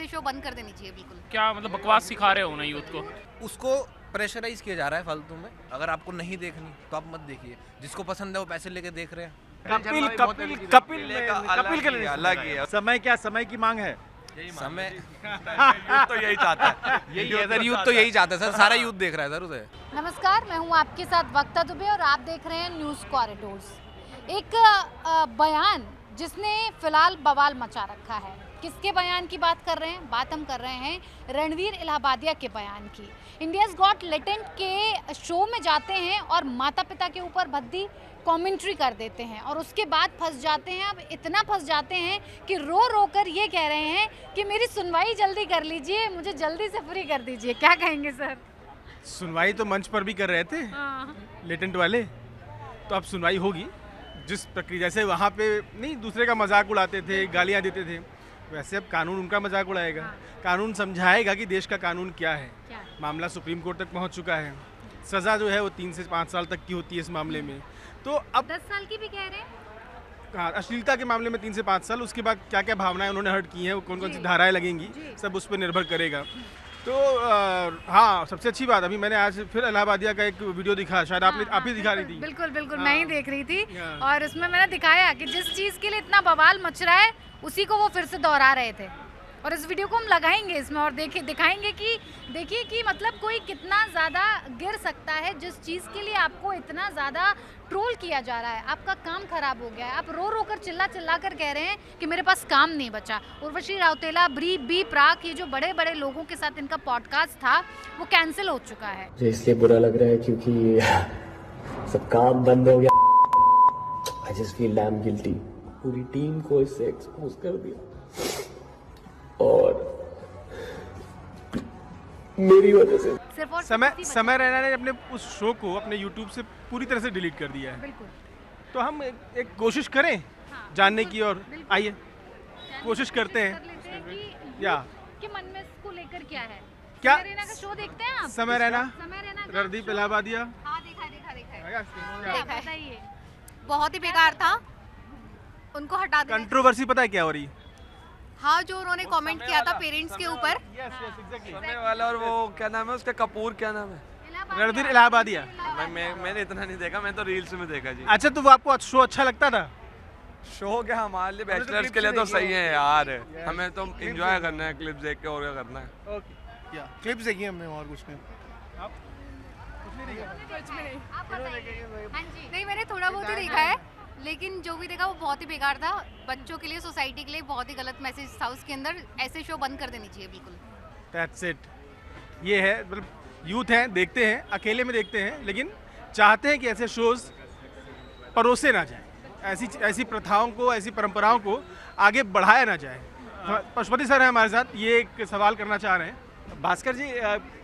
ऐसे शो बंद कर देनी चाहिए बिल्कुल। क्या मतलब बकवास सिखा रहे हो ना यूथ को? उसको प्रेशराइज किया जा रहा है फालतू में। अगर आपको नहीं देखनी तो आप मत देखिए, जिसको पसंद है वो पैसे लेके देख रहे हैं। कपिल कपिल कपिल कपिल के लिए अलग ही है। समय क्या समय की मांग है? समय यूथ तो यही चाहता है। यही है सर, यूथ तो यही चाहता है सर, सारा यूथ देख रहा है सर उसे। नमस्कार, मैं हूं आपके साथ वक्ता दुबे और आप देख रहे हैं न्यूज़ कॉरिडोर्स। एक बयान जिसने फिलहाल बवाल मचा रखा है। किसके बयान की बात कर रहे हैं? बात हम कर रहे हैं रणवीर इलाहाबादिया के बयान की। इंडियाज़ गॉट टैलेंट के शो में जाते हैं और माता पिता के ऊपर भद्दी कमेंट्री कर देते हैं और उसके बाद फंस जाते हैं। अब इतना फंस जाते हैं कि रो रो कर ये कह रहे हैं कि मेरी सुनवाई जल्दी कर लीजिए, मुझे जल्दी से फ्री कर दीजिए। क्या कहेंगे सर? सुनवाई तो मंच पर भी कर रहे थे लेटेंट वाले, तो अब सुनवाई होगी। जिस प्रक्रिया जैसे वहाँ पे नहीं दूसरे का मजाक उड़ाते थे, गालियाँ देते थे, वैसे अब कानून उनका मजाक उड़ाएगा। कानून समझाएगा कि देश का कानून क्या है। मामला सुप्रीम कोर्ट तक पहुँच चुका है। सज़ा जो है वो 3 से 5 साल तक की होती है इस मामले में। तो अब 10 साल की भी कह रहे हैं। हाँ, अश्लीलता के मामले में 3 से 5 साल। उसके बाद क्या क्या भावनाएं उन्होंने हर्ट की हैं, कौन कौन सी धाराएं लगेंगी, सब उस पर निर्भर करेगा। तो हाँ, सबसे अच्छी बात, अभी मैंने आज फिर इलाहाबादिया का एक वीडियो दिखा, शायद आप ही दिखा रही थी। बिल्कुल बिल्कुल, मैं ही देख रही थी और उसमें मैंने दिखाया कि जिस चीज़ के लिए इतना बवाल मच रहा है उसी को वो फिर से दोहरा रहे थे। और इस वीडियो को हम लगाएंगे इसमें और दिखाएंगे कि देखिए कि मतलब कोई कितना ज़्यादा गिर सकता है जिस चीज़ के लिए आपको इतना ज़्यादा ट्रोल किया जा रहा है। आपका काम खराब हो गया है, आप रो रो कर चिल्ला चिल्ला कर कह रहे हैं कि मेरे पास काम नहीं बचा। उर्वशी राउतेला, बी प्राक, ये जो बड़े बड़े लोगों के साथ इनका पॉडकास्ट था वो कैंसिल हो चुका है। मुझे इसलिए बुरा लग रहा है क्योंकि सब काम बंद हो गया। I just feel dam guilty. पूरी टीम को इससे एक्सपोज कर दिया और मेरी वजह से सिर्फ और समय रैना ने अपने उस शो को अपने YouTube से पूरी तरह से डिलीट कर दिया है। बिल्कुल। तो हम एक कोशिश करें जानने की, और आइए कोशिश करते हैं या कि मन में इसको लेकर क्या है। क्या समय रैना का शो देखते हैं आप? समय रैना, का रणदीप इलाहाबादिया। हाँ, देखा बताइए। बहुत ही बेकार था, उनको हटा देना। कंट्रोवर्सी पता है क्या हो रही? हाँ, जो उन्होंने कमेंट किया था पेरेंट्स के ऊपर। समय वाला, और वो क्या नाम है उसका, कपूर क्या नाम है, रणदीप इलाहाबादिया। मैंने इतना नहीं देखा, मैं तो रील्स में देखा जी। अच्छा, तो वो आपको शो अच्छा लगता था? शो क्या, हमारे लिए बैचलर्स के लिए तो सही है यार। हमें तो एंजॉय करना है, क्लिप्स देख के, और क्या करना है। क्लिप्स देखी हमने, और कुछ नहीं। नहीं, मैंने थोड़ा बहुत ही देखा है, लेकिन जो भी देखा वो बहुत ही बेकार था। बच्चों के लिए, सोसाइटी के लिए बहुत ही गलत मैसेज था उसके अंदर। ऐसे शो बंद कर देनी चाहिए बिल्कुल। That's it। ये है, मतलब यूथ हैं, देखते हैं, अकेले में देखते हैं, लेकिन चाहते हैं कि ऐसे शोज परोसे ना जाए, ऐसी प्रथाओं को, ऐसी परंपराओं को आगे बढ़ाया ना जाए। पशुपति सर हैं हमारे साथ, ये एक सवाल करना चाह रहे हैं। भास्कर जी,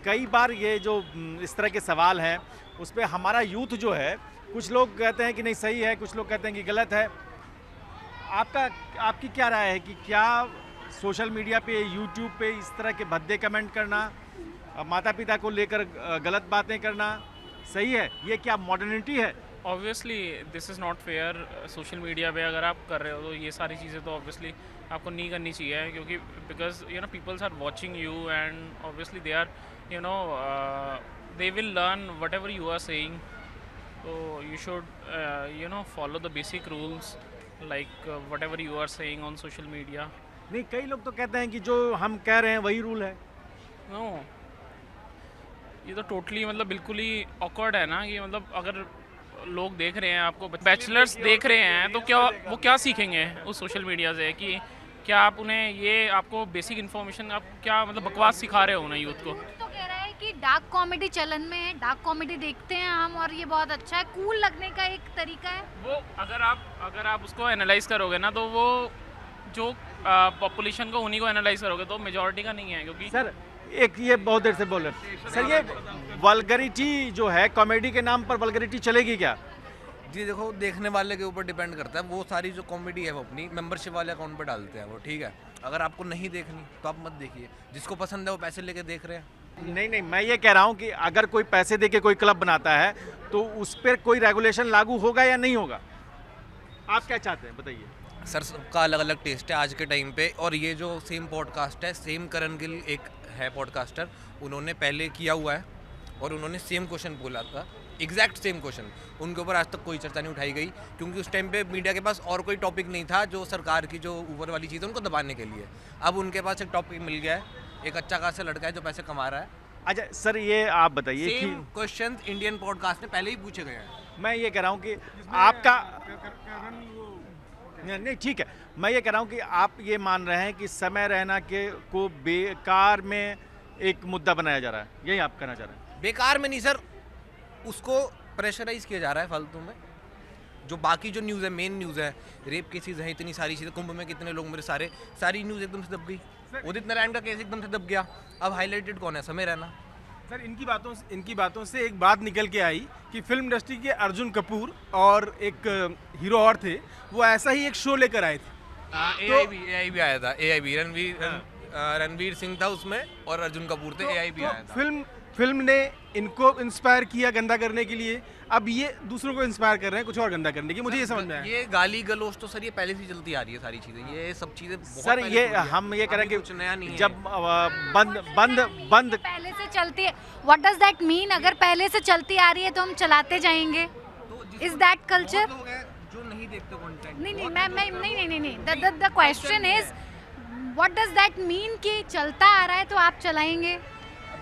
कई बार ये जो इस तरह के सवाल हैं उस पर हमारा यूथ जो है, कुछ लोग कहते हैं कि नहीं सही है, कुछ लोग कहते हैं कि गलत है। आपकी क्या राय है कि क्या सोशल मीडिया पे, यूट्यूब पे इस तरह के भद्दे कमेंट करना, माता पिता को लेकर गलत बातें करना सही है? ये क्या मॉडर्निटी है? Obviously this is not fair. Social media पे अगर आप कर रहे हो तो ये सारी चीज़ें तो ऑब्वियसली आपको नहीं करनी चाहिए, क्योंकि because you know peoples are watching you and obviously they are you know they will learn whatever you are saying. So you should follow the basic rules like whatever you are saying on social media. नहीं, कई लोग तो कहते हैं कि जो हम कह रहे हैं वही रूल है। No, ये तो टोटली मतलब बिल्कुल ही awkward है ना। कि मतलब अगर लोग देख रहे हैं, आपको बैचलर्स देख रहे हैं, तो क्या वो क्या सीखेंगे उस सोशल मीडिया से? कि क्या आप उन्हें ये आपको बेसिक इन्फॉर्मेशन, आप क्या मतलब बकवास सिखा रहे हो ना यूथ को? तो कह रहा है कि डार्क कॉमेडी चलन में है, डार्क कॉमेडी देखते हैं हम और ये बहुत अच्छा है, कूल लगने का एक तरीका है वो। अगर आप उसको एनालाइज करोगे ना, तो वो जो पॉपुलेशन को उन्हीं को एनालाइज करोगे तो मेजॉरिटी का नहीं है। क्योंकि सर एक ये बहुत देर से बोल रहे सर, ये वल्गरिटी जो है, कॉमेडी के नाम पर वल्गरिटी चलेगी क्या? जी देखो, देखने वाले के ऊपर डिपेंड करता है। वो सारी जो कॉमेडी है वो अपनी मेंबरशिप वाले अकाउंट पे डालते हैं वो, ठीक है। अगर आपको नहीं देखनी तो आप मत देखिए, जिसको पसंद है वो पैसे लेके देख रहे हैं। नहीं, मैं ये कह रहा हूँ कि अगर कोई पैसे दे के कोई क्लब बनाता है तो उस पर कोई रेगुलेशन लागू होगा या नहीं होगा? आप क्या चाहते हैं बताइए। सर सबका अलग अलग टेस्ट है आज के टाइम पे, और ये जो सेम पॉडकास्ट है, सेम करण गिल एक है पॉडकास्टर, उन्होंने पहले किया हुआ है और उन्होंने सेम क्वेश्चन बोला था, एग्जैक्ट सेम क्वेश्चन। उनके ऊपर आज तक कोई चर्चा नहीं उठाई गई, क्योंकि उस टाइम पे मीडिया के पास और कोई टॉपिक नहीं था जो सरकार की जो ऊपर वाली चीज़ है उनको दबाने के लिए। अब उनके पास एक टॉपिक मिल गया है, एक अच्छा खासा लड़का है जो पैसे कमा रहा है। अच्छा सर, ये आप बताइए कि सेम क्वेश्चन इंडियन पॉडकास्ट में पहले ही पूछे गए हैं। मैं ये कह रहा हूँ कि आपका नहीं ठीक है, मैं ये कह रहा हूँ कि आप ये मान रहे हैं कि समय रहना के को बेकार में एक मुद्दा बनाया जा रहा है, यही आप कहना चाह रहे हैं? बेकार में नहीं सर, उसको प्रेशराइज किया जा रहा है फालतू में। जो बाकी जो न्यूज़ है, मेन न्यूज़ है, रेप केसेस हैं, इतनी सारी चीज़ें, कुंभ में कितने लोग मेरे सारी न्यूज़ एकदम से दब गई। उदित नारायण का केस एकदम से दब गया, अब हाईलाइटेड कौन है? समय रहना। सर इनकी बातों से एक बात निकल के आई कि फिल्म इंडस्ट्री के अर्जुन कपूर और एक हीरो और थे, वो ऐसा ही एक शो लेकर आए थे। AIB आया था, AIB रणवीर सिंह था उसमें और अर्जुन कपूर थे, AIB आया था। फिल्म ने इनको इंस्पायर किया गंदा करने के लिए, अब ये दूसरों को इंस्पायर कर रहे हैं कुछ और गंदा करने की, मुझे ये समझ में आया। ये गाली गलौज तो सर ये पहले से चलती आ रही है सारी चीज़ें, ये सब चीज़ें सर ये हम ये कह रहे हैं कुछ नया नहीं है। जब बंद पहले से चलती है, व्हाट डज दैट मीन? अगर पहले से चलती आ रही है तो हम चलाते जाएंगे, इज दैट कल्चर? जो नहीं देखते कंटेंट, नहीं नहीं, the question is what does that mean कि चलता आ रहा है तो आप चलाएंगे?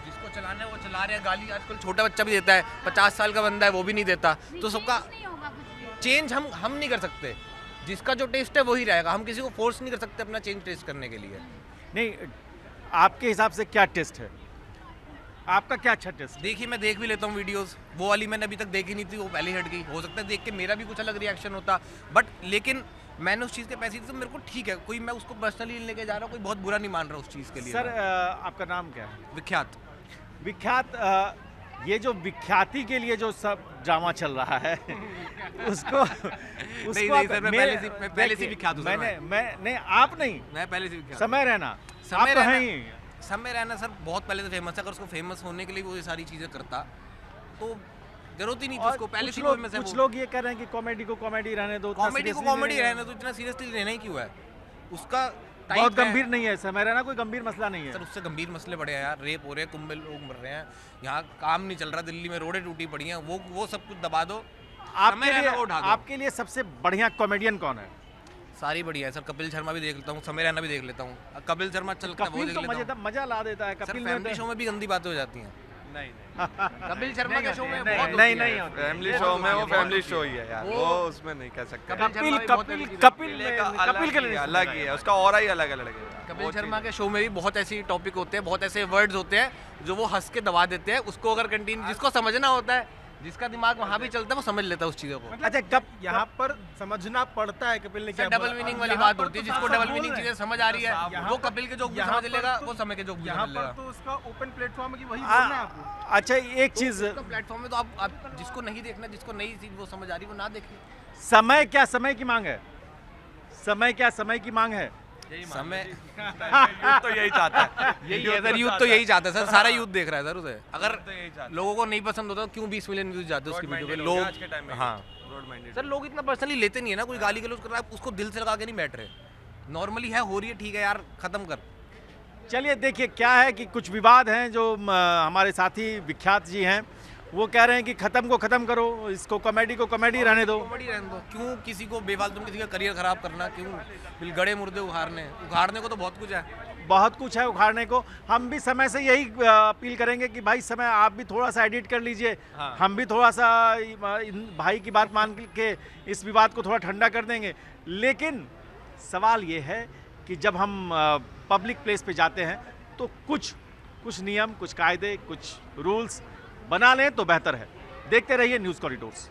जिसको चलाना है वो चला रहे हैं। गाली आजकल छोटा बच्चा भी देता है, 50 साल का बंदा है वो भी नहीं देता, तो सबका चेंज हम नहीं कर सकते। जिसका जो टेस्ट है वही रहेगा, हम किसी को फोर्स नहीं कर सकते अपना चेंज टेस्ट करने के लिए। नहीं, आपके हिसाब से क्या टेस्ट है? आपका क्या अच्छा टेस्ट? देखिए मैं देख भी लेता हूँ वीडियोस, वो वाली मैंने अभी तक देखी नहीं थी, वो पहले ही हट गई। हो सकता है देख के मेरा भी कुछ अलग रिएक्शन होता, बट लेकिन मैंने उस चीज़ के पैसे दिए तो मेरे को ठीक है, कोई मैं उसको पर्सनली लेके जा रहा हूँ, कोई बहुत बुरा नहीं मान रहा उस चीज़ के लिए। सर आपका नाम क्या है? विख्यात ये जो विख्याति के लिए जो सब ड्रामा चल रहा है उसको नहीं सर, मैं पहले से विख्यात हूँ। नहीं, आप नहीं, मैं पहले से विख्यात। समय रहना, समय आप तो रहना, हैं ही। समय रहना सर बहुत पहले से फेमस है, अगर उसको फेमस होने के लिए वो ये सारी चीज़ें करता तो जरूरत ही नहीं थी उसको, पहले से फेमस है। कुछ लोग ये कह रहे हैं कि कॉमेडी को कॉमेडी रहने दो, कॉमेडी को कॉमेडी रहने दो, इतना सीरियसली लेना ही क्यों है? उसका बहुत गंभीर नहीं है, समय रहना कोई गंभीर मसला नहीं है सर। उससे गंभीर मसले बड़े हैं यार, रेप हो रहे हैं, कुंभ में लोग मर रहे हैं, यहाँ काम नहीं चल रहा, दिल्ली में रोडें टूटी पड़ी हैं, वो सब कुछ दबा दो। आपके लिए सबसे बढ़िया कॉमेडियन कौन है? सारी बढ़िया है सर, कपिल शर्मा भी देख लेता हूँ, समय रहना भी देख लेता हूँ। कपिल शर्मा चलता है वो देख लेता हूँ। मजा ला देता है कपिल में। फैमिली शो में भी गंदी बातें हो जाती हैं। नहीं कपिल शर्मा के शो में नहीं, फैमिली शो में वो फैमिली शो ही है यार, वो उसमें नहीं कह सकते। कपिल के लिए अलग ही है, उसका ऑरा ही अलग है। कपिल शर्मा के शो में भी बहुत ऐसी टॉपिक होते हैं, बहुत ऐसे वर्ड्स होते हैं जो वो हंस के दबा देते हैं। उसको अगर कंटिन्यू, जिसको समझना होता है, जिसका दिमाग वहाँ भी चलता है, वो समझ लेता है उस चीज़ों को। अच्छा, कब यहाँ पर समझना पड़ता है कपिल ने क्या डबल मीनिंग वाली बात होती है, जिसको डबल मीनिंग चीजें समझ आ रही है वो कपिल के जोक भी समझ लेगा, वो समय के जोक भी यहाँ समझ पर लेगा। तो उसका ओपन प्लेटफॉर्म है कि वही बोलना है आपको। अच्छा, एक चीज, प्लेटफॉर्म में तो आप जिसको नहीं देखना, जिसको नहीं चीज वो समझ आ रही, वो ना देखे। समय क्या समय की मांग है? समय क्या समय की मांग है? समय तो यही चाहता है, यही है सर, यूथ तो यही चाहता है सर, सारा यूथ देख रहा है सर उसे। अगर लोगों को नहीं पसंद होता तो क्यों 20 मिलियन व्यूज जाते हैं उसकी वीडियो पे? लोग हाँ सर, लोग इतना पर्सनली लेते नहीं है ना, कोई गाली गलौज कर रहा है उसको दिल से लगा के नहीं बैठ रहे, नॉर्मली है, हो रही है, ठीक है यार, खत्म कर। चलिए देखिए क्या है कि कुछ विवाद हैं जो हमारे साथी विख्यात जी हैं, वो कह रहे हैं कि खत्म करो इसको, कॉमेडी को कॉमेडी रहने दो। कॉमेडी रहने दो, क्यों किसी को बेफालतू किसी का करियर खराब करना, क्यों गड़े मुर्दे उखाड़ने को तो बहुत कुछ है। बहुत कुछ है उखाड़ने को। हम भी समय से यही अपील करेंगे कि भाई समय आप भी थोड़ा सा एडिट कर लीजिए। हाँ। हम भी थोड़ा सा भाई की बात मान के इस विवाद को थोड़ा ठंडा कर देंगे। लेकिन सवाल ये है कि जब हम पब्लिक प्लेस पे जाते हैं तो कुछ नियम, कुछ कायदे, कुछ रूल्स बना लें तो बेहतर है। देखते रहिए न्यूज़ कॉरिडोर्स।